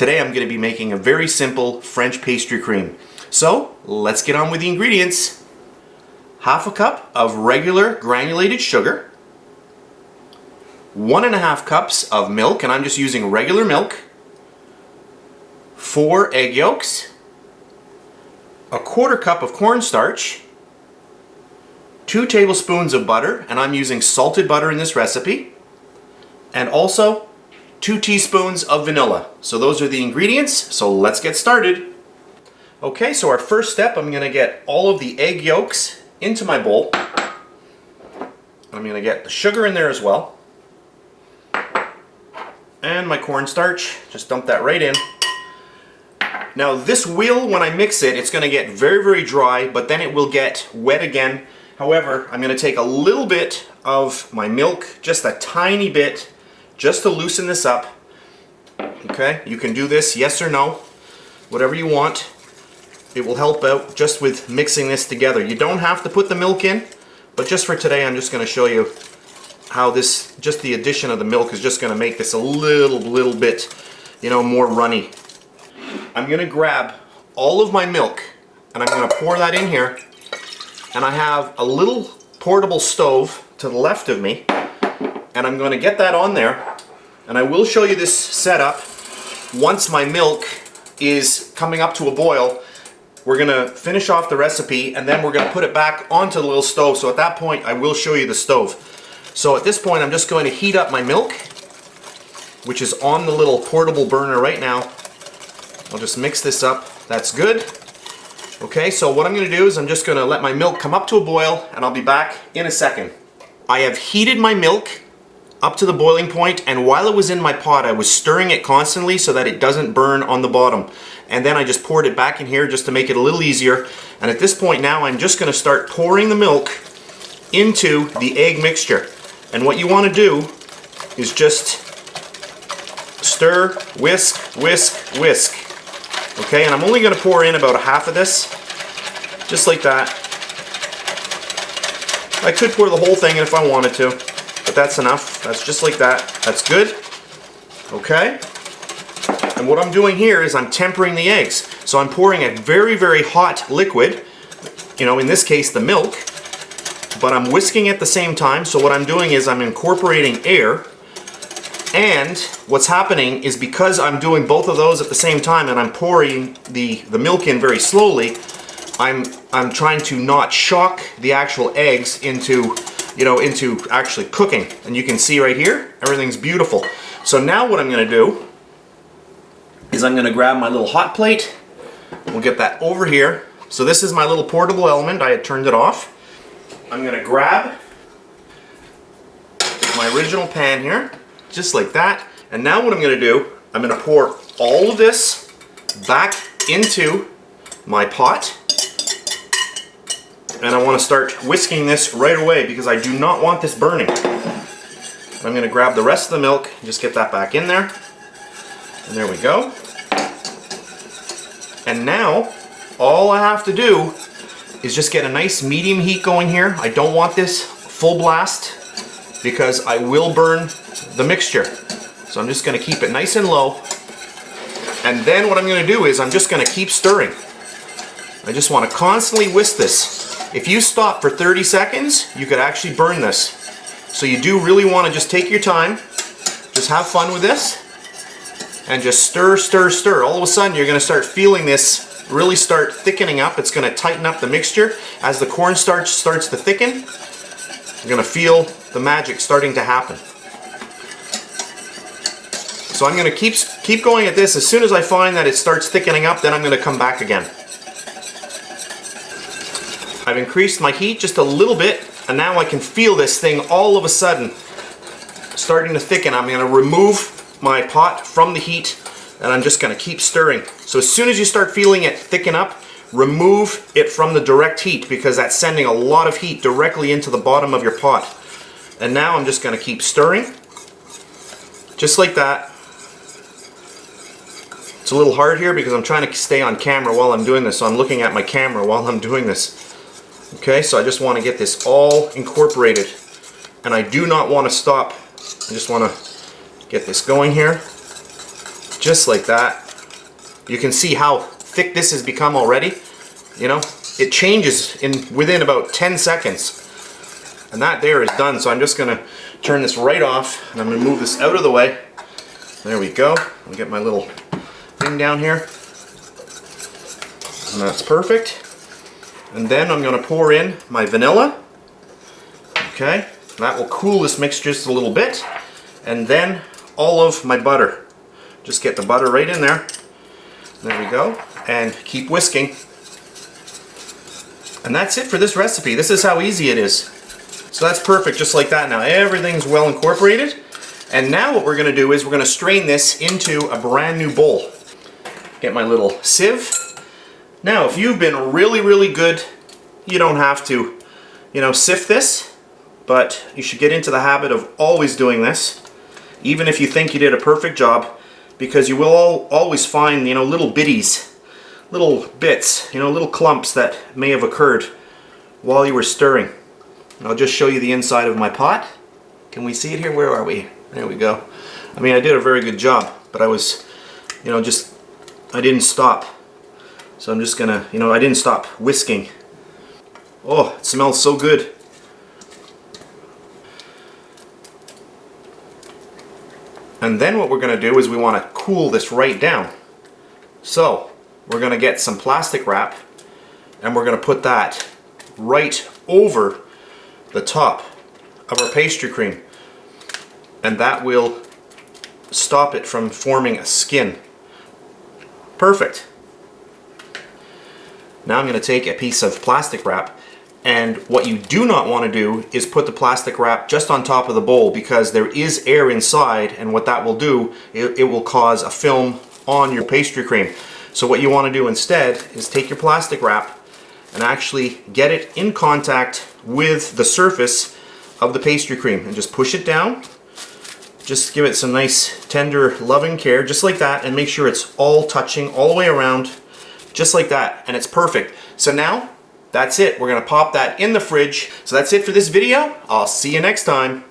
Today I'm going to be making a very simple French pastry cream. So let's get on with the ingredients. Half a cup of regular granulated sugar, 1.5 cups of milk, and I'm just using regular milk, 4 egg yolks, 1/4 cup of cornstarch, 2 tablespoons of butter, and I'm using salted butter in this recipe, and also 2 teaspoons of vanilla. So those are the ingredients, so let's get started. Okay, so our first step, I'm going to get all of the egg yolks into my bowl. I'm going to get the sugar in there as well. And my cornstarch, just dump that right in. Now this will, when I mix it, it's going to get very, very dry, but then it will get wet again. However, I'm going to take a little bit of my milk, just a tiny bit, just to loosen this up. Okay, you can do this, yes or no, whatever you want. It will help out just with mixing this together. You don't have to put the milk in, but just for today I'm just going to show you how this, just the addition of the milk is just going to make this a little bit, more runny. I'm going to grab all of my milk and I'm going to pour that in here, and I have a little portable stove to the left of me, and I'm going to get that on there, and I will show you this setup once my milk is coming up to a boil. We're going to finish off the recipe and then we're going to put it back onto the little stove. So at that point I will show you the stove. So at this point I'm just going to heat up my milk, which is on the little portable burner right now. I'll just mix this up. That's good. Okay, so what I'm going to do is I'm just going to let my milk come up to a boil and I'll be back in a second. I have heated my milk up to the boiling point, and while it was in my pot I was stirring it constantly so that it doesn't burn on the bottom. And then I just poured it back in here just to make it a little easier. And at this point now I'm just going to start pouring the milk into the egg mixture. And what you want to do is just stir, whisk, whisk, whisk. Okay, and I'm only going to pour in about 1/2 of this, just like that. I could pour the whole thing in if I wanted to, but that's enough. That's just like that. That's good. Okay. And what I'm doing here is I'm tempering the eggs. So I'm pouring a very, very hot liquid, in this case the milk, but I'm whisking at the same time. So what I'm doing is I'm incorporating air, and what's happening is because I'm doing both of those at the same time and I'm pouring the milk in very slowly, I'm trying to not shock the actual eggs into actually cooking. And you can see right here, everything's beautiful. So now what I'm going to do is I'm going to grab my little hot plate. We'll get that over here. So this is my little portable element. I had turned it off. I'm going to grab my original pan here, just like that. And now what I'm going to do, I'm going to pour all of this back into my pot. And I want to start whisking this right away because I do not want this burning. I'm going to grab the rest of the milk and just get that back in there. And there we go. And now all I have to do is just get a nice medium heat going here. I don't want this full blast because I will burn the mixture. So I'm just going to keep it nice and low. And then what I'm going to do is I'm just going to keep stirring. I just want to constantly whisk this. If you stop for 30 seconds, you could actually burn this. So you do really want to just take your time, just have fun with this, and just stir, stir, stir. All of a sudden you're going to start feeling this really start thickening up. It's going to tighten up the mixture. As the cornstarch starts to thicken, you're going to feel the magic starting to happen. So I'm going to keep going at this. As soon as I find that it starts thickening up, then I'm going to come back again. I've increased my heat just a little bit, and now I can feel this thing all of a sudden starting to thicken. I'm going to remove my pot from the heat, and I'm just going to keep stirring. So as soon as you start feeling it thicken up, remove it from the direct heat because that's sending a lot of heat directly into the bottom of your pot. And now I'm just going to keep stirring, just like that. It's a little hard here because I'm trying to stay on camera while I'm doing this, so I'm looking at my camera while I'm doing this. Okay, so I just want to get this all incorporated, and I do not want to stop. I just want to get this going here, just like that. You can see how thick this has become already. You know, it changes within about 10 seconds. And that there is done. So I'm just going to turn this right off, and I'm going to move this out of the way. There we go. I'll get my little thing down here. And that's perfect. And then I'm going to pour in my vanilla. Okay, that will cool this mix just a little bit. And then all of my butter. Just get the butter right in there. There we go. And keep whisking. And that's it for this recipe. This is how easy it is. So that's perfect, just like that. Now everything's well incorporated. And now what we're going to do is we're going to strain this into a brand new bowl. Get my little sieve. Now if you've been really, really good, you don't have to, you know, sift this. But you should get into the habit of always doing this. Even if you think you did a perfect job. Because you will always find, you know, little bitties. Little bits, you know, little clumps that may have occurred while you were stirring. And I'll just show you the inside of my pot. Can we see it here? Where are we? There we go. I mean, I did a very good job, but I was, you know, I didn't stop. So I'm just gonna, you know, I didn't stop whisking. Oh, it smells so good. And then what we're gonna do is we wanna cool this right down. So, we're going to get some plastic wrap and we're going to put that right over the top of our pastry cream, and that will stop it from forming a skin. Perfect. Now I'm going to take a piece of plastic wrap, and what you do not want to do is put the plastic wrap just on top of the bowl, because there is air inside, and what that will do, it will cause a film on your pastry cream. So what you want to do instead is take your plastic wrap and actually get it in contact with the surface of the pastry cream and just push it down. Just give it some nice tender loving care, just like that, and make sure it's all touching all the way around, just like that, and it's perfect. So now that's it. We're going to pop that in the fridge. So that's it for this video. I'll see you next time.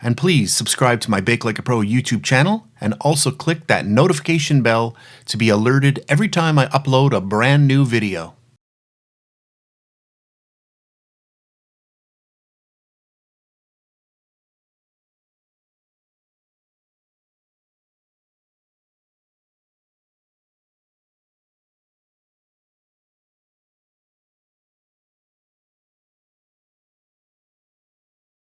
And please subscribe to my Bake Like a Pro YouTube channel, and also click that notification bell to be alerted every time I upload a brand new video.